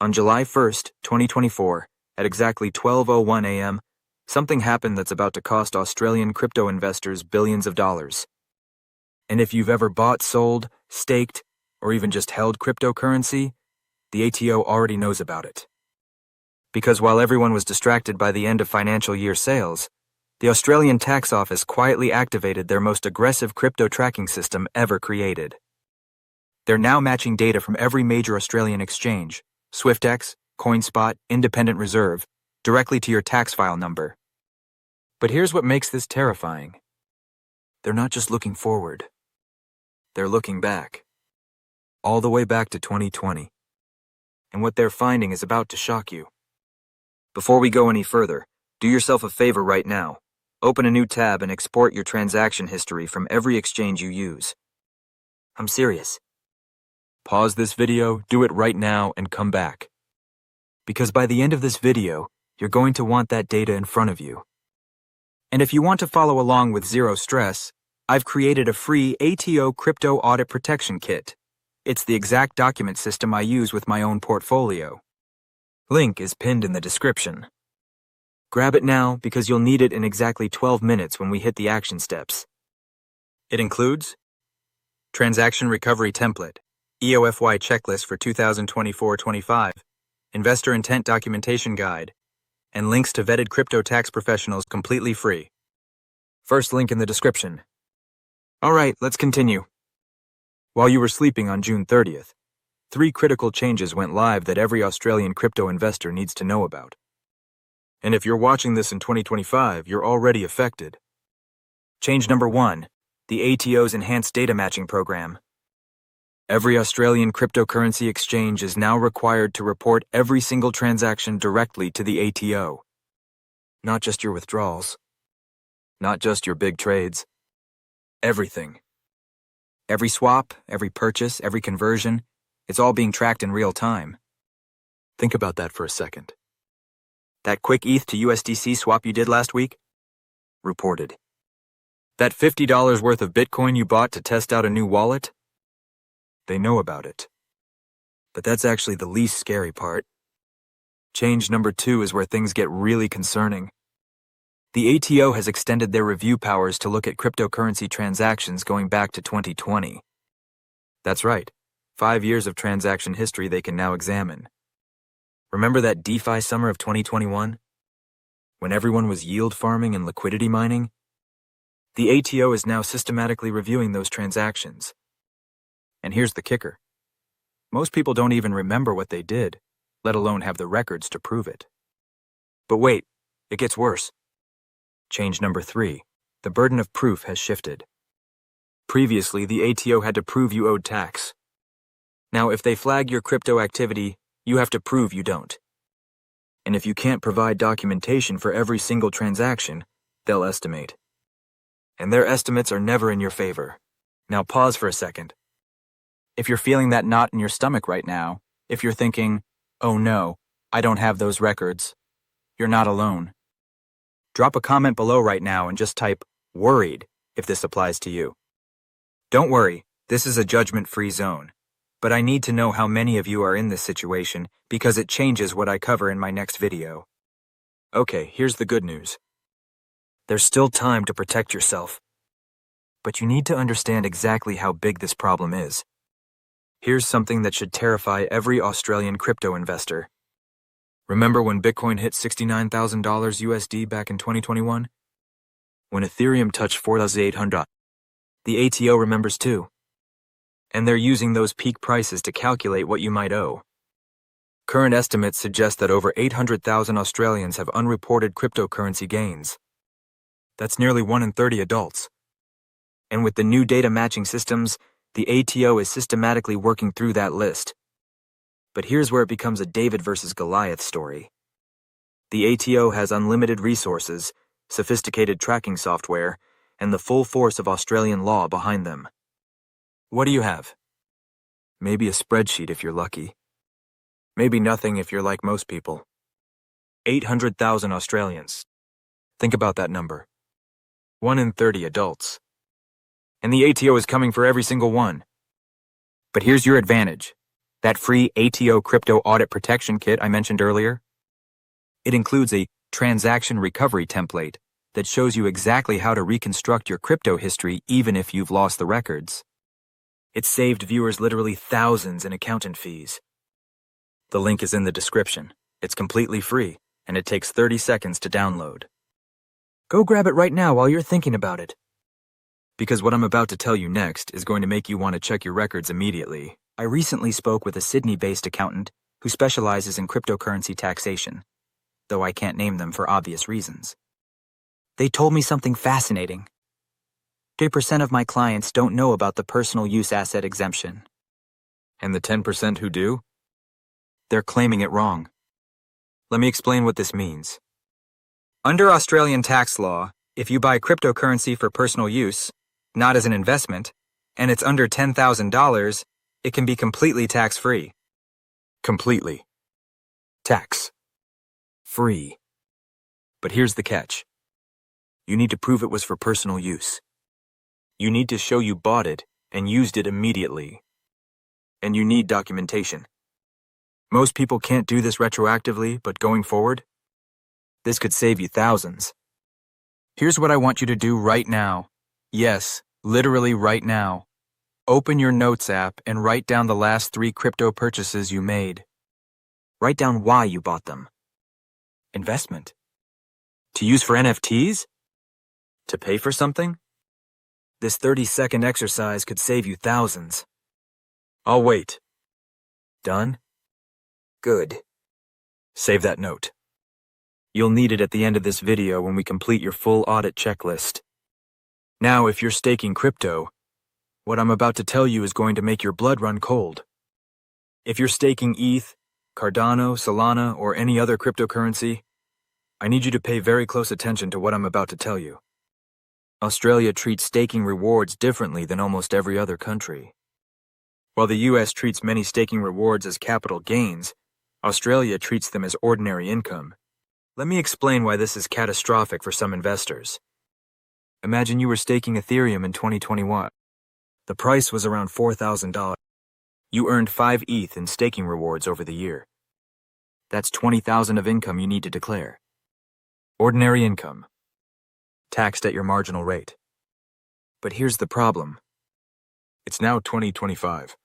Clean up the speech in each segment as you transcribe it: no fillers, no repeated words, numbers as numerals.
On July 1st, 2024, at exactly 12:01 a.m., something happened that's about to cost Australian crypto investors billions of dollars. And if you've ever bought, sold, staked, or even just held cryptocurrency, the ATO already knows about it. Because while everyone was distracted by the end of financial year sales, the Australian Tax Office quietly activated their most aggressive crypto tracking system ever created. They're now matching data from every major Australian exchange, SwiftX, CoinSpot, Independent Reserve, directly to your tax file number. But here's what makes this terrifying. They're not just looking forward. They're looking back. All the way back to 2020. And what they're finding is about to shock you. Before we go any further, do yourself a favor right now. Open a new tab and export your transaction history from every exchange you use. I'm serious. Pause this video, do it right now, and come back. Because by the end of this video, you're going to want that data in front of you. And if you want to follow along with zero stress, I've created a free ATO Crypto Audit Protection Kit. It's the exact document system I use with my own portfolio. Link is pinned in the description. Grab it now because you'll need it in exactly 12 minutes when we hit the action steps. It includes Transaction Recovery Template, EOFY Checklist for 2024-25, Investor Intent Documentation Guide, and links to vetted crypto tax professionals completely free. First link in the description. All right, let's continue. While you were sleeping on June 30th, 3 critical changes went live that every Australian crypto investor needs to know about. And if you're watching this in 2025, you're already affected. Change number 1, the ATO's Enhanced Data Matching Program. Every Australian cryptocurrency exchange is now required to report every single transaction directly to the ATO. Not just your withdrawals. Not just your big trades. Everything. Every swap, every purchase, every conversion, it's all being tracked in real time. Think about that for a second. That quick ETH to USDC swap you did last week? Reported. That $50 worth of Bitcoin you bought to test out a new wallet? They know about it. But that's actually the least scary part. Change number 2 is where things get really concerning. The ATO has extended their review powers to look at cryptocurrency transactions going back to 2020. That's right, 5 years of transaction history they can now examine. Remember that DeFi summer of 2021? When everyone was yield farming and liquidity mining? The ATO is now systematically reviewing those transactions. And here's the kicker. Most people don't even remember what they did, let alone have the records to prove it. But wait, it gets worse. Change number 3, the burden of proof has shifted. Previously, the ATO had to prove you owed tax. Now, if they flag your crypto activity, you have to prove you don't. And if you can't provide documentation for every single transaction, they'll estimate. And their estimates are never in your favor. Now pause for a second. If you're feeling that knot in your stomach right now, if you're thinking, oh no, I don't have those records, you're not alone. Drop a comment below right now and just type worried if this applies to you. Don't worry, this is a judgment-free zone. But I need to know how many of you are in this situation because it changes what I cover in my next video. Okay, here's the good news. There's still time to protect yourself. But you need to understand exactly how big this problem is. Here's something that should terrify every Australian crypto investor. Remember when Bitcoin hit $69,000 USD back in 2021? When Ethereum touched 4,800? The ATO remembers too. And they're using those peak prices to calculate what you might owe. Current estimates suggest that over 800,000 Australians have unreported cryptocurrency gains. That's nearly 1 in 30 adults. And with the new data matching systems, the ATO is systematically working through that list. But here's where it becomes a David versus Goliath story. The ATO has unlimited resources, sophisticated tracking software, and the full force of Australian law behind them. What do you have? Maybe a spreadsheet if you're lucky. Maybe nothing if you're like most people. 800,000 Australians. Think about that number. 1 in 30 adults. And the ATO is coming for every single one. But here's your advantage. That free ATO Crypto Audit Protection Kit I mentioned earlier? It includes a transaction recovery template that shows you exactly how to reconstruct your crypto history even if you've lost the records. It saved viewers literally thousands in accountant fees. The link is in the description. It's completely free, and it takes 30 seconds to download. Go grab it right now while you're thinking about it. Because what I'm about to tell you next is going to make you want to check your records immediately. I recently spoke with a Sydney-based accountant who specializes in cryptocurrency taxation, though I can't name them for obvious reasons. They told me something fascinating. 3% of my clients don't know about the personal use asset exemption. And the 10% who do? They're claiming it wrong. Let me explain what this means. Under Australian tax law, if you buy cryptocurrency for personal use, not as an investment, and it's under $10,000, it can be completely tax-free. Completely. Tax-free. But here's the catch. You need to prove it was for personal use. You need to show you bought it and used it immediately. And you need documentation. Most people can't do this retroactively, but going forward, this could save you thousands. Here's what I want you to do right now. Yes, literally right now. Open your Notes app and write down the last 3 crypto purchases you made. Write down why you bought them. Investment. To use for NFTs? To pay for something? This 30-second exercise could save you thousands. I'll wait. Done? Good. Save that note. You'll need it at the end of this video when we complete your full audit checklist. Now, if you're staking crypto, what I'm about to tell you is going to make your blood run cold. If you're staking ETH, Cardano, Solana, or any other cryptocurrency, I need you to pay very close attention to what I'm about to tell you. Australia treats staking rewards differently than almost every other country. While the US treats many staking rewards as capital gains, Australia treats them as ordinary income. Let me explain why this is catastrophic for some investors. Imagine you were staking Ethereum in 2021. The price was around $4,000. You earned 5 ETH in staking rewards over the year. That's $20,000 of income you need to declare. Ordinary income. Taxed at your marginal rate. But here's the problem. It's now 2025.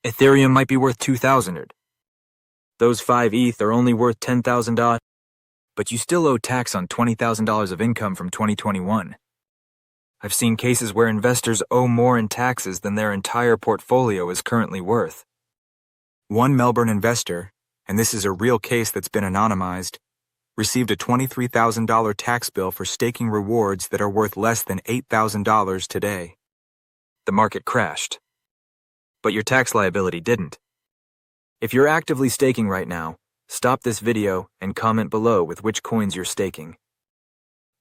Ethereum might be worth $2,000. Those 5 ETH are only worth $10,000, but you still owe tax on $20,000 of income from 2021. I've seen cases where investors owe more in taxes than their entire portfolio is currently worth. One Melbourne investor, and this is a real case that's been anonymized, received a $23,000 tax bill for staking rewards that are worth less than $8,000 today. The market crashed. But your tax liability didn't. If you're actively staking right now, stop this video and comment below with which coins you're staking.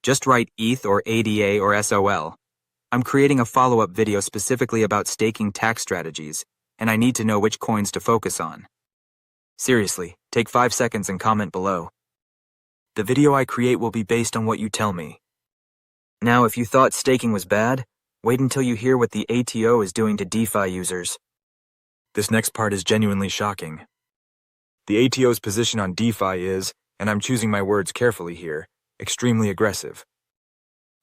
Just write ETH or ADA or SOL. I'm creating a follow-up video specifically about staking tax strategies, and I need to know which coins to focus on. Seriously, take 5 seconds and comment below. The video I create will be based on what you tell me. Now, if you thought staking was bad, wait until you hear what the ATO is doing to DeFi users. This next part is genuinely shocking. The ATO's position on DeFi is, and I'm choosing my words carefully here, extremely aggressive.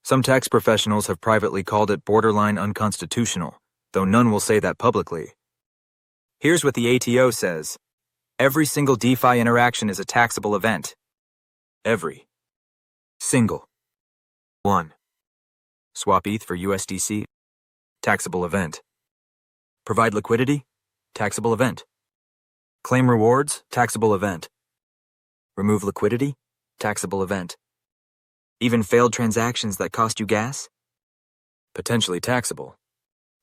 Some tax professionals have privately called it borderline unconstitutional, though none will say that publicly. Here's what the ATO says. Every single DeFi interaction is a taxable event. Every single one. Swap ETH for USDC, taxable event. Provide liquidity, taxable event. Claim rewards, taxable event. Remove liquidity, taxable event. Even failed transactions that cost you gas? Potentially taxable.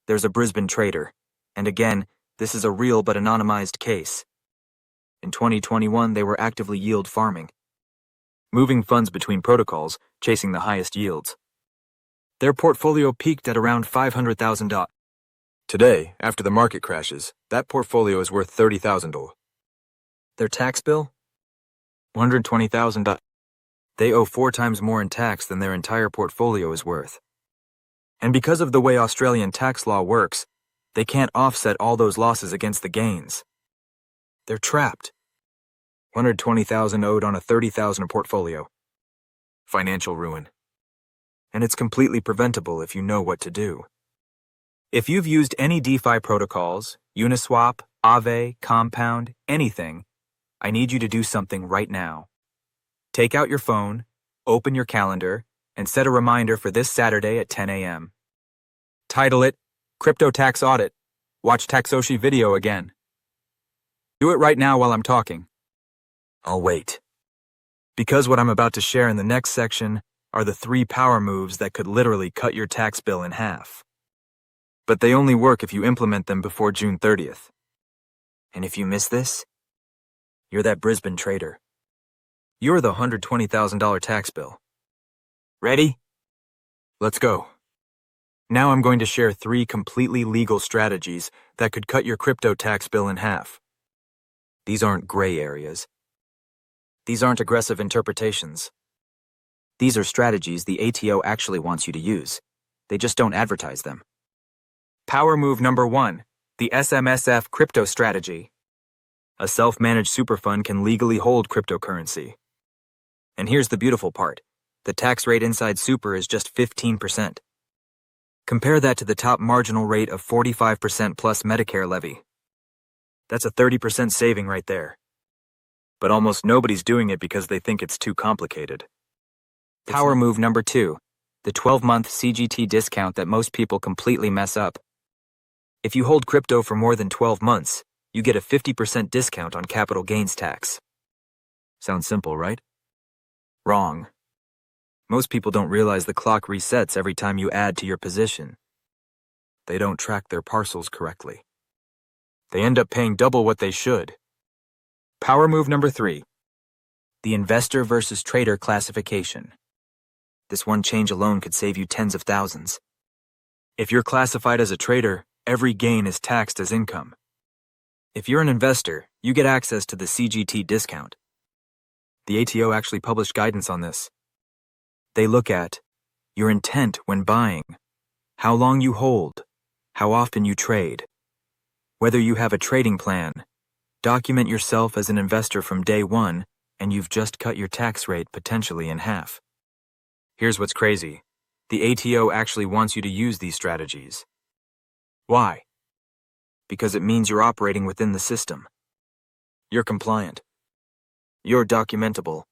There's a Brisbane trader, and again, this is a real but anonymized case. In 2021, they were actively yield farming, moving funds between protocols, chasing the highest yields. Their portfolio peaked at around $500,000. Today, after the market crashes, that portfolio is worth $30,000. Their tax bill? $120,000. They owe 4 times more in tax than their entire portfolio is worth. And because of the way Australian tax law works, they can't offset all those losses against the gains. They're trapped. 120,000 owed on a 30,000 portfolio. Financial ruin. And it's completely preventable if you know what to do. If you've used any DeFi protocols, Uniswap, Aave, Compound, anything, I need you to do something right now. Take out your phone, open your calendar, and set a reminder for this Saturday at 10 a.m. Title it, Crypto Tax Audit. Watch Taxoshi video again. Do it right now while I'm talking. I'll wait. Because what I'm about to share in the next section are the 3 power moves that could literally cut your tax bill in half. But they only work if you implement them before June 30th. And if you miss this, you're that Brisbane trader. You're the $120,000 tax bill. Ready? Let's go. Now I'm going to share 3 completely legal strategies that could cut your crypto tax bill in half. These aren't gray areas. These aren't aggressive interpretations. These are strategies the ATO actually wants you to use. They just don't advertise them. Power move number 1, the SMSF crypto strategy. A self-managed super fund can legally hold cryptocurrency. And here's the beautiful part. The tax rate inside super is just 15%. Compare that to the top marginal rate of 45% plus Medicare levy. That's a 30% saving right there. But almost nobody's doing it because they think it's too complicated. Power move number 2, the 12-month CGT discount that most people completely mess up. If you hold crypto for more than 12 months, you get a 50% discount on capital gains tax. Sounds simple, right? Wrong. Most people don't realize the clock resets every time you add to your position. They don't track their parcels correctly. They end up paying double what they should. Power move number 3, the investor versus trader classification. This one change alone could save you tens of thousands. If you're classified as a trader, every gain is taxed as income. If you're an investor, you get access to the CGT discount. The ATO actually published guidance on this. They look at your intent when buying, how long you hold, how often you trade, whether you have a trading plan. Document yourself as an investor from day 1, and you've just cut your tax rate potentially in half. Here's what's crazy. The ATO actually wants you to use these strategies. Why? Because it means you're operating within the system. You're compliant. You're documentable.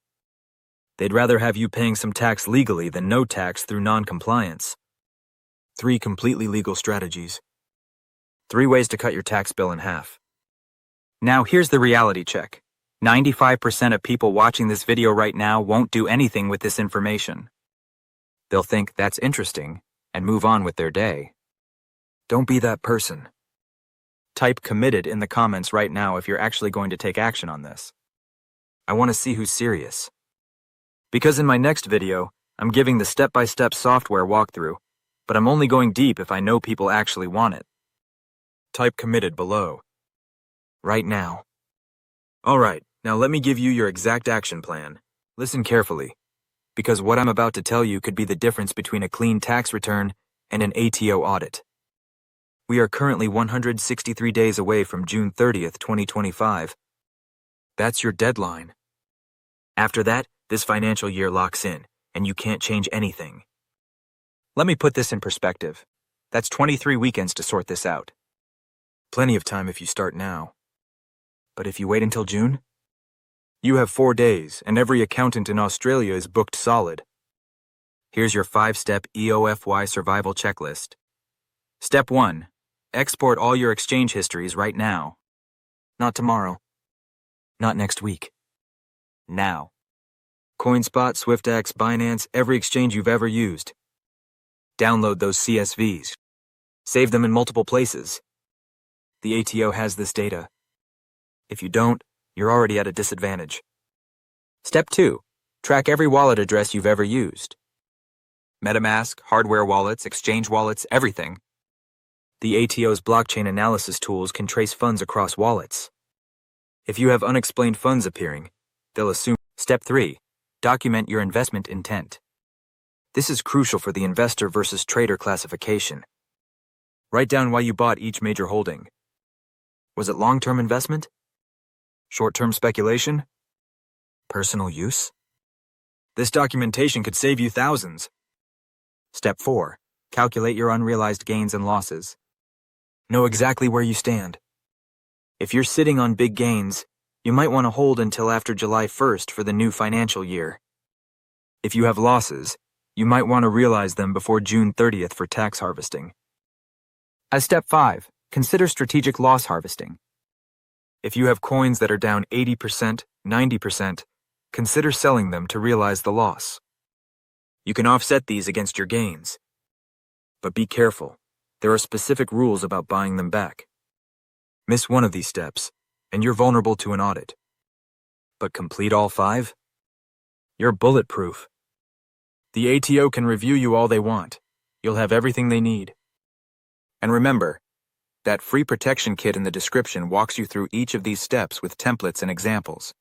They'd rather have you paying some tax legally than no tax through non-compliance. 3 completely legal strategies. 3 ways to cut your tax bill in half. Now here's the reality check. 95% of people watching this video right now won't do anything with this information. They'll think that's interesting and move on with their day. Don't be that person. Type committed in the comments right now if you're actually going to take action on this. I want to see who's serious. Because in my next video, I'm giving the step-by-step software walkthrough, but I'm only going deep if I know people actually want it. Type committed below. Right now. Alright, now let me give you your exact action plan. Listen carefully, because what I'm about to tell you could be the difference between a clean tax return and an ATO audit. We are currently 163 days away from June 30th, 2025. That's your deadline. After that, this financial year locks in, and you can't change anything. Let me put this in perspective. That's 23 weekends to sort this out. Plenty of time if you start now. But if you wait until June, you have 4 days, and every accountant in Australia is booked solid. Here's your 5-step EOFY survival checklist. Step 1. Export all your exchange histories right now. Not tomorrow. Not next week. Now. CoinSpot, SwiftX, Binance, every exchange you've ever used. Download those CSVs. Save them in multiple places. The ATO has this data. If you don't, you're already at a disadvantage. Step 2. Track every wallet address you've ever used. MetaMask, hardware wallets, exchange wallets, everything. The ATO's blockchain analysis tools can trace funds across wallets. If you have unexplained funds appearing, they'll assume. Step 3. Document your investment intent. This is crucial for the investor versus trader classification. Write down why you bought each major holding. Was it long-term investment? Short-term speculation? Personal use? This documentation could save you thousands. Step 4. Calculate your unrealized gains and losses. Know exactly where you stand. If you're sitting on big gains, you might want to hold until after July 1st for the new financial year. If you have losses, you might want to realize them before June 30th for tax harvesting. As step 5, consider strategic loss harvesting. If you have coins that are down 80%, 90%, consider selling them to realize the loss. You can offset these against your gains. But be careful, there are specific rules about buying them back. Miss one of these steps, and you're vulnerable to an audit. But complete all 5? You're bulletproof. The ATO can review you all they want. You'll have everything they need. And remember, that free protection kit in the description walks you through each of these steps with templates and examples.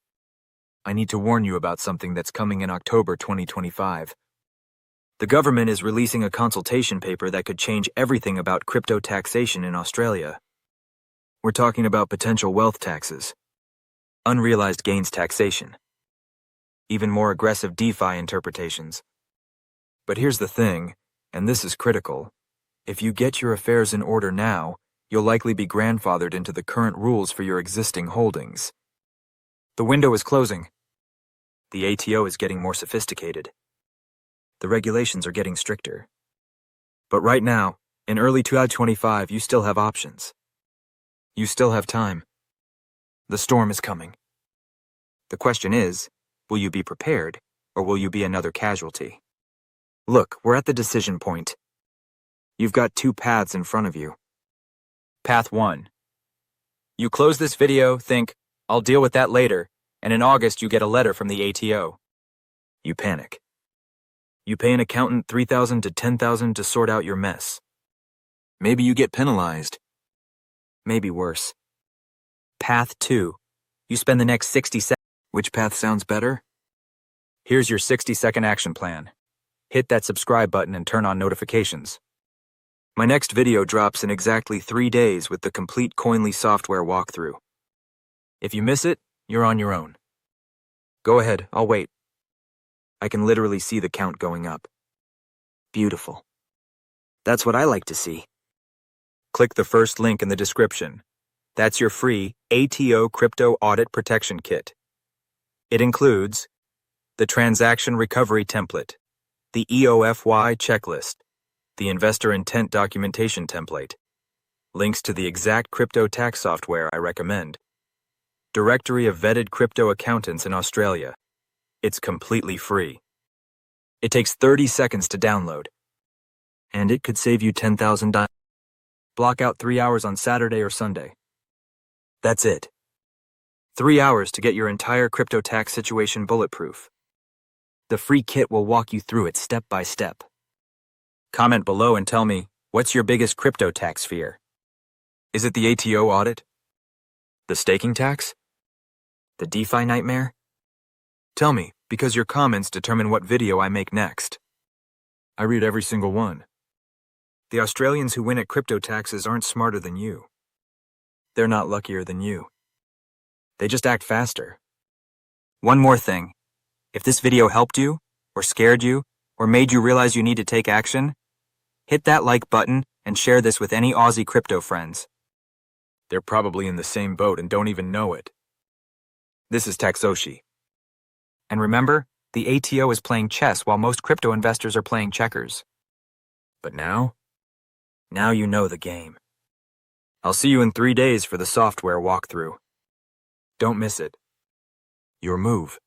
I need to warn you about something that's coming in October 2025. The government is releasing a consultation paper that could change everything about crypto taxation in Australia. We're talking about potential wealth taxes, unrealized gains taxation, even more aggressive DeFi interpretations. But here's the thing, and this is critical. If you get your affairs in order now, you'll likely be grandfathered into the current rules for your existing holdings. The window is closing. The ATO is getting more sophisticated. The regulations are getting stricter. But right now, in early 2025, you still have options. You still have time. The storm is coming. The question is, will you be prepared, or will you be another casualty? Look, we're at the decision point. You've got 2 paths in front of you. Path 1. You close this video, think, I'll deal with that later, and in August you get a letter from the ATO. You panic. You pay an accountant $3,000 to $10,000 to sort out your mess. Maybe you get penalized. Maybe worse. Path 2. You spend the next 60 seconds. Which path sounds better? Here's your 60-second action plan. Hit that subscribe button and turn on notifications. My next video drops in exactly 3 days with the complete Coinly software walkthrough. If you miss it, you're on your own. Go ahead, I'll wait. I can literally see the count going up. Beautiful. That's what I like to see. Click the first link in the description. That's your free ATO Crypto Audit Protection Kit. It includes the Transaction Recovery Template, the EOFY Checklist, the Investor Intent Documentation Template, links to the exact crypto tax software I recommend, Directory of Vetted Crypto Accountants in Australia. It's completely free. It takes 30 seconds to download, and it could save you $10,000. Block out 3 hours on Saturday or Sunday. That's it. 3 hours to get your entire crypto tax situation bulletproof. The free kit will walk you through it step by step. Comment below and tell me, what's your biggest crypto tax fear? Is it the ATO audit? The staking tax? The DeFi nightmare? Tell me, because your comments determine what video I make next. I read every single one. The Australians who win at crypto taxes aren't smarter than you. They're not luckier than you. They just act faster. One more thing. If this video helped you, or scared you, or made you realize you need to take action, hit that like button and share this with any Aussie crypto friends. They're probably in the same boat and don't even know it. This is Taxoshi. And remember, the ATO is playing chess while most crypto investors are playing checkers. But now you know the game. I'll see you in 3 days for the software walkthrough. Don't miss it. Your move.